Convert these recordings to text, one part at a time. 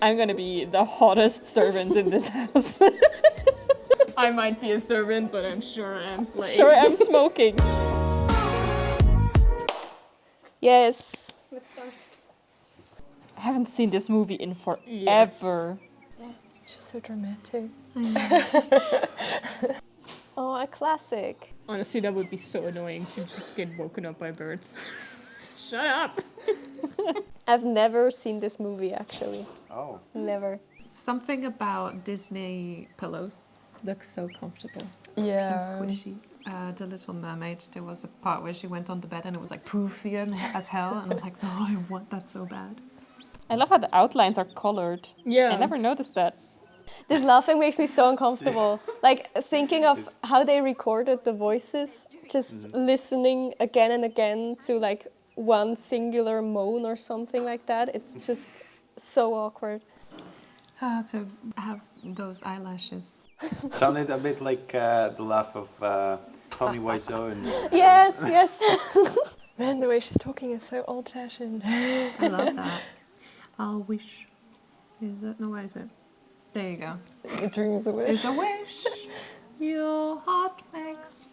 I'm gonna be the hottest servant in this house. I might be a servant, but I'm sure I'm slave. Sure, I'm smoking. Yes. Let's start. I haven't seen this movie in forever. Yes. She's so dramatic. Oh, a classic. Honestly, that would be so annoying to just get woken up by birds. Shut up! I've never seen this movie, actually. Oh. Never. Something about Disney pillows looks so comfortable Yeah. and squishy. The Little Mermaid, there was a part where she went on the bed and it was like poofy as hell, and I was like, no, I want that so bad. I love how the outlines are colored. Yeah. I never noticed that. This laughing makes me so uncomfortable. Like, thinking of how they recorded the voices, just listening again and again to like one singular moan or something like that. It's just so awkward. To have those eyelashes. Sounded a bit like the laugh of Tommy Wiseau and Yes, yes. Man, the way she's talking is so old-fashioned. I love that. I'll wish. Is it? No, where is it? There you go. The dream's a wish. It's a wish. Your heart makes.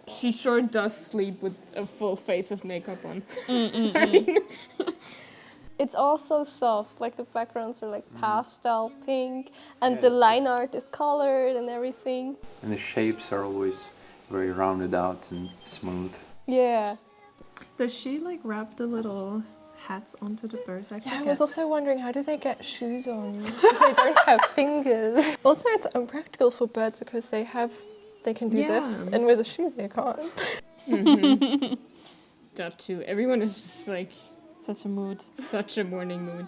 She sure does sleep with a full face of makeup on. It's all so soft. Like, the backgrounds are like pastel pink, and Yeah, the it's line art is colored and everything. and the shapes are always very rounded out and smooth. Yeah. Does she like wrap the little hats onto the birds? I Yeah, I forget. was also wondering, how do they get shoes on? Because they don't have fingers. Also, it's impractical for birds because they can do this, Yeah. and with a shoe they can't. That too. Everyone is just like Such a mood. such a morning mood.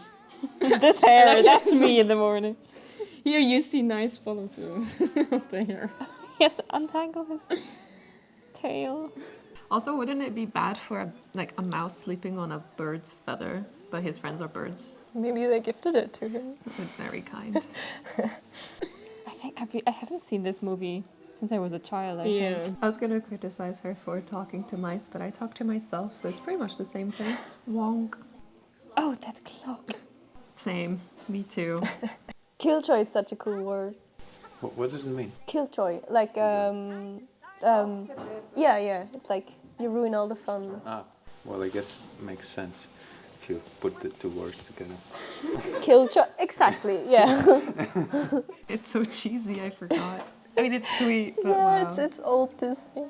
This hair, that's me in the morning. Here you see nice follow through of the hair. He has to untangle his tail. Also, wouldn't it be bad for a mouse sleeping on a bird's feather? But his friends are birds. Maybe they gifted it to him. Very kind. I think I haven't seen this movie since I was a child, I think. I was gonna criticize her for talking to mice, but I talk to myself, so it's pretty much the same thing. Wonk. Oh, that clock. Same. Me too. Killjoy is such a cool word. What does it mean? Killjoy. Like, yeah. It's like, you ruin all the fun. Well, I guess it makes sense if you put the two words together. Killjoy. Exactly, yeah. It's so cheesy, I forgot. I mean, it's sweet, but Yeah, wow. it's old Disney.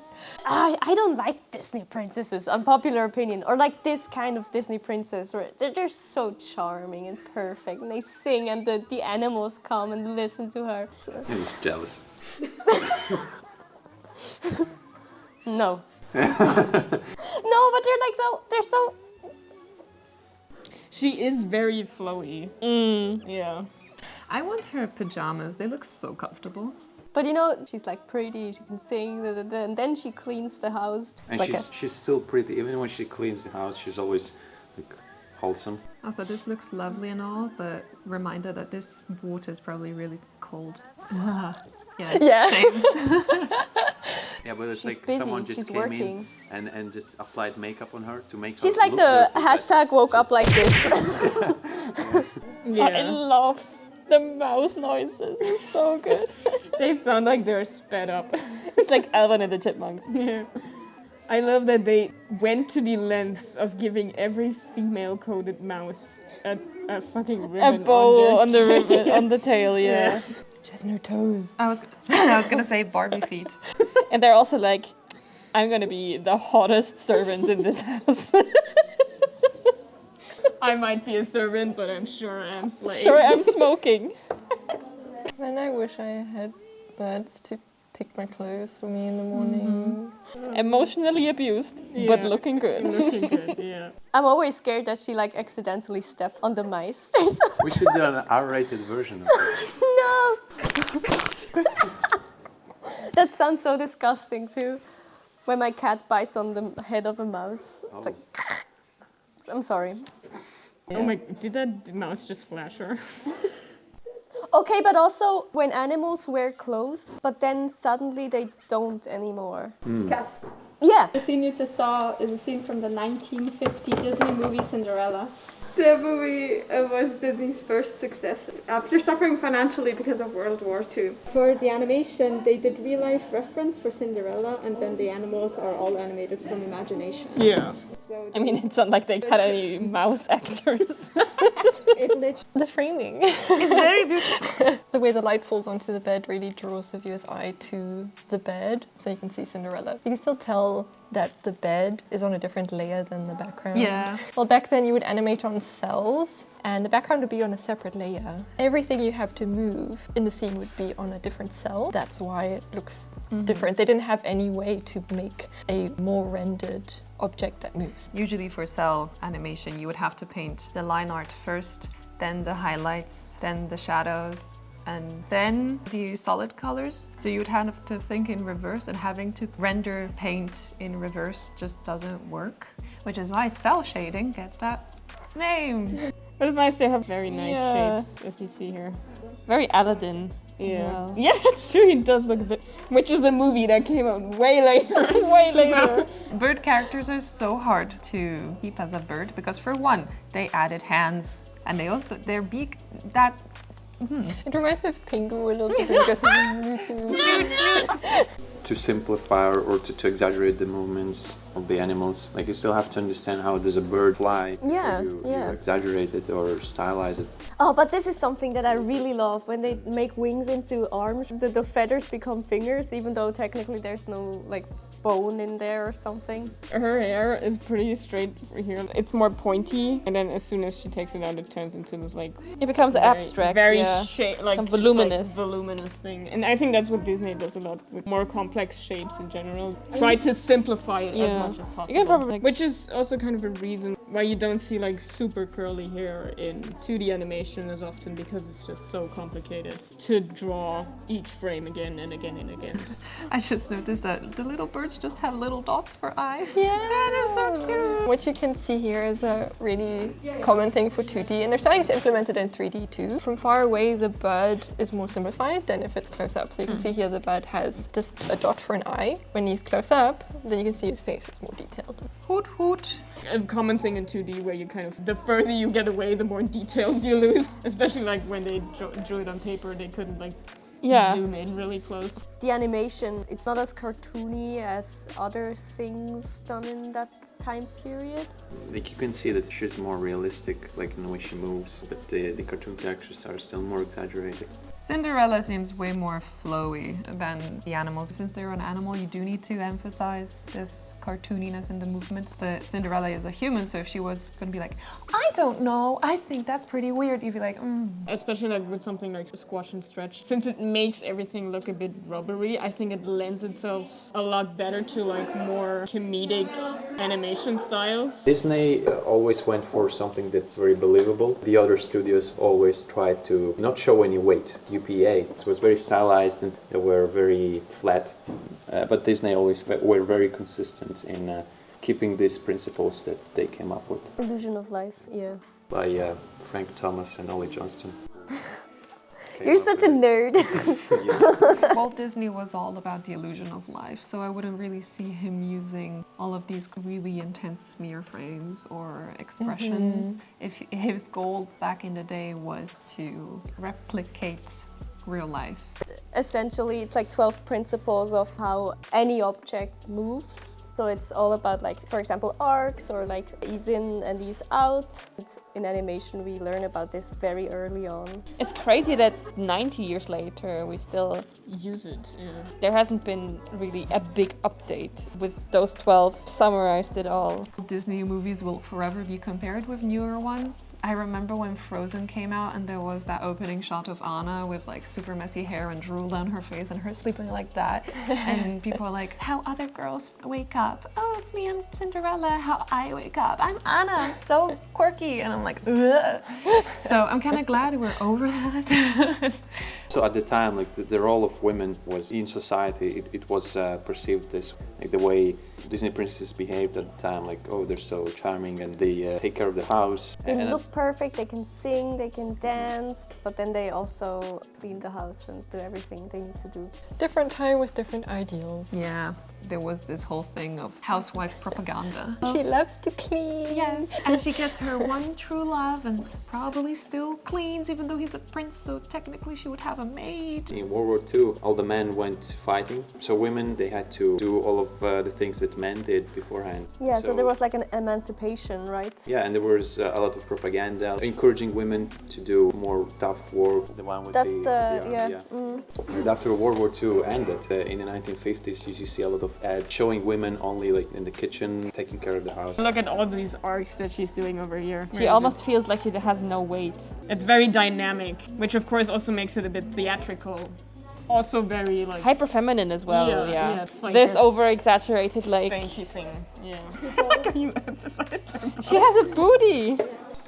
I don't like Disney princesses, unpopular opinion, or like this kind of Disney princess where they're so charming and perfect, and they sing and the animals come and listen to her. He was jealous. No. No, but they're so. She is very flowy. Yeah. I want her pajamas. They look so comfortable. But you know, she's like pretty, she can sing, and then she cleans the house. And like she's still pretty. Even when she cleans the house, she's always like wholesome. Also, this looks lovely and all, but reminder that this water is probably really cold. Yeah. Yeah. Same. Yeah, but it's She's like busy, someone just she's came working. in and just applied makeup on her to make her She's like look the dirty, but hashtag woke up like this. I Yeah. love the mouse noises. It's so good. They sound like they're sped up. It's like Alvin and the Chipmunks. Yeah. I love that they went to the lengths of giving every female-coded mouse a fucking A ribbon bow on their the ribbon, on the tail, yeah. She has no toes. I was gonna say Barbie feet. And they're also like, I'm gonna be the hottest servant in this house. I might be a servant, but I'm sure I'm slave. Sure, I'm smoking. Man, I wish I had birds to pick my clothes for me in the morning. Emotionally abused, but Yeah. looking good. Looking good, yeah. I'm always scared that she like accidentally stepped on the mice. we should do an R-rated version of it. No! That sounds so disgusting too. When my cat bites on the head of a mouse. Oh. It's like, I'm sorry. Oh my, did that mouse just flash her? Okay, but also when animals wear clothes, but then suddenly they don't anymore. Cats. Yeah. The scene you just saw is a scene from the 1950 Disney movie Cinderella. The movie was Disney's first success after suffering financially because of World War II. For the animation, they did real-life reference for Cinderella, and then the animals are all animated from imagination. Yeah. So I mean, it's not like they had any mouse actors. The framing. It's very beautiful. The way the light falls onto the bed really draws the viewer's eye to the bed, so you can see Cinderella. You can still tell that the bed is on a different layer than the background. Yeah. Well, back then you would animate on cells, and the background would be on a separate layer. Everything you have to move in the scene would be on a different cell. That's why it looks different. They didn't have any way to make a more rendered object that moves. Usually for cell animation, you would have to paint the line art first, then the highlights, then the shadows, and then the solid colors. So you would have to think in reverse, and having to render paint in reverse just doesn't work, which is why cell shading gets that name. But it's nice to have very nice Yeah. shapes, as you see here. Very Aladdin. Yeah. well. Yeah, that's true. It does look a bit. Which is a movie that came out way later. way later. Bird characters are so hard to keep as a bird because, for one, they added hands, and they also, their beak, that It reminds me of Pingu a little bit because To simplify or to exaggerate the movements of the animals, like you still have to understand how does a bird fly. Yeah, you yeah. exaggerate it or stylize it. Oh, but this is something that I really love when they make wings into arms. The feathers become fingers, even though technically there's no like bone in there or something. Her hair is pretty straight here. It's more pointy, and then as soon as she takes it out, it turns into this like It becomes abstract. very yeah. like kind of just, voluminous. like, voluminous thing. And I think that's what Disney does a lot with more complex shapes in general. Try to simplify it as Yeah. much as possible. You can probably Which is also kind of a reason why you don't see like super curly hair in 2D animation as often, because it's just so complicated to draw each frame again and again and again. I just noticed that the little birds just have little dots for eyes. Yeah. That is so cute. What you can see here is a really common thing for 2D, and they're starting to implement it in 3D too. From far away, the bird is more simplified than if it's close up. So you can see here the bird has just a dot for an eye. When he's close up, then you can see his face is more detailed. Hoot hoot. A common thing in 2D where you kind of, the further you get away, the more details you lose. Especially like when they drew it on paper, they couldn't like zoom in really close. The animation, it's not as cartoony as other things done in that time period. Like you can see that she's more realistic, like in the way she moves, but the cartoon characters are still more exaggerated. Cinderella seems way more flowy than the animals. Since they're an animal, you do need to emphasize this cartooniness in the movements. The Cinderella is a human, so if she was going to be like, I don't know, I think that's pretty weird, you'd be like, Especially like with something like squash and stretch. Since it makes everything look a bit rubbery, I think it lends itself a lot better to like more comedic animation styles. Disney always went for something that's very believable. The other studios always tried to not show any weight. UPA. It was very stylized and they were very flat, but Disney always were very consistent in keeping these principles that they came up with. Illusion of life, yeah. By Frank Thomas and Ollie Johnston. You're such a nerd. Walt Disney was all about the illusion of life, so I wouldn't really see him using all of these really intense smear frames or expressions. If his goal back in the day was to replicate real life. Essentially, it's like 12 principles of how any object moves. So it's all about, like, for example, arcs or like ease in and ease out. In animation, we learn about this very early on. It's crazy that 90 years later we still Use it, yeah. there hasn't been really a big update with those 12 summarized it all. Disney movies will forever be compared with newer ones. I remember when Frozen came out and there was that opening shot of Anna with like super messy hair and drool down her face and her sleeping like that. And people are like, how other girls wake up. Oh, it's me, I'm Cinderella. How I wake up. I'm Anna, I'm so quirky. And I'm like, ugh. So I'm kind of glad we're over that. So at the time, like the role of women was in society, it was perceived as like the way Disney princesses behaved at the time, like, oh, they're so charming and they take care of the house. They And look perfect, they can sing, they can dance, but then they also clean the house and do everything they need to do. Different time with different ideals. Yeah, there was this whole thing of housewife propaganda. She loves to clean. Yes, and she gets her one true love and probably still cleans even though he's a prince, so technically she would have a maid. in World War II, all the men went fighting, so women, they had to do all of the things that men did beforehand. Yeah, so there was like an emancipation, right? Yeah, and there was a lot of propaganda encouraging women to do more tough work. The one with That's yeah. And after World War II ended, in the 1950s, you see a lot of ads showing women only like in the kitchen, taking care of the house. Look at all these arcs that she's doing over here. She almost feels like she has no weight. It's very dynamic, which of course also makes it a bit theatrical. Also very like Hyper feminine as well, yeah. it's like This over exaggerated, like. dainty thing. Yeah. Like how you emphasized her. She has a booty!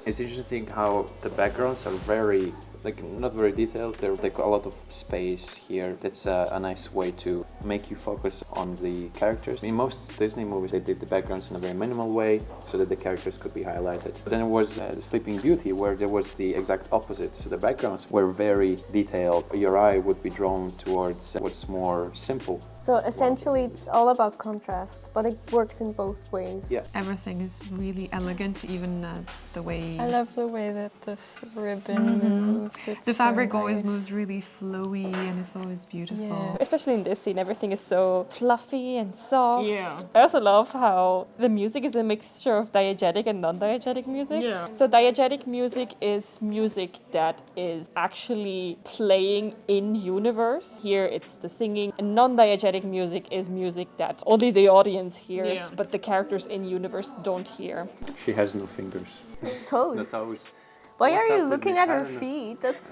It's interesting how the backgrounds are very, like, not very detailed. They're like a lot of space here. That's a nice way to make you focus on the characters. In most Disney movies, they did the backgrounds in a very minimal way so that the characters could be highlighted. But then there was the Sleeping Beauty, where there was the exact opposite. So the backgrounds were very detailed. Your eye would be drawn towards what's more simple. So essentially it's all about contrast, but it works in both ways. Yeah. Everything is really elegant, even the way... I love the way that this ribbon moves. It's The so fabric always nice. moves really flowy and it's always beautiful. Yeah. Especially in this scene, everything is so fluffy and soft. Yeah. I also love how the music is a mixture of diegetic and non-diegetic music. Yeah. So diegetic music is music that is actually playing in universe. Here it's the singing. And non-diegetic music is music that only the audience hears, Yeah. but the characters in universe don't hear. She has no fingers. Toes. The toes. Why What's are you up with looking me? at I her don't know. feet? That's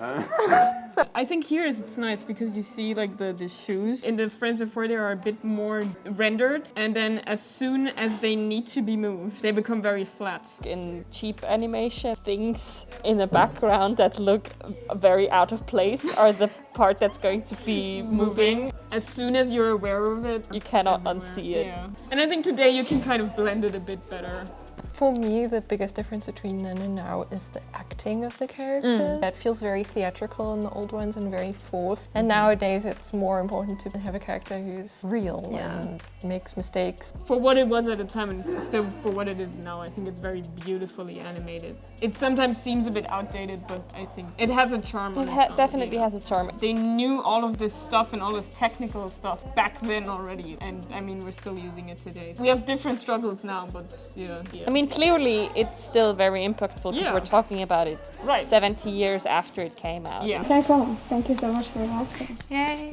I think here it's nice because you see like the shoes. In the frames before they are a bit more rendered, and then as soon as they need to be moved, they become very flat. In cheap animation, things in the background that look very out of place are the part that's going to be moving. As soon as you're aware of it, You cannot everywhere. unsee it. Yeah. And I think today you can kind of blend it a bit better. For me, the biggest difference between then and now is the acting of the character. It feels very theatrical in the old ones and very forced. And nowadays it's more important to have a character who's real and makes mistakes. For what it was at the time and still for what it is now, I think it's very beautifully animated. It sometimes seems a bit outdated, but I think it has a charm on its own, Definitely yeah. has a charm. They knew all of this stuff and all this technical stuff back then already, and I mean we're still using it today. We have different struggles now, but yeah. I mean, clearly it's still very impactful because Yeah. we're talking about it Right. 70 years after it came out. Yeah. No problem. Thank you so much for watching. Yay!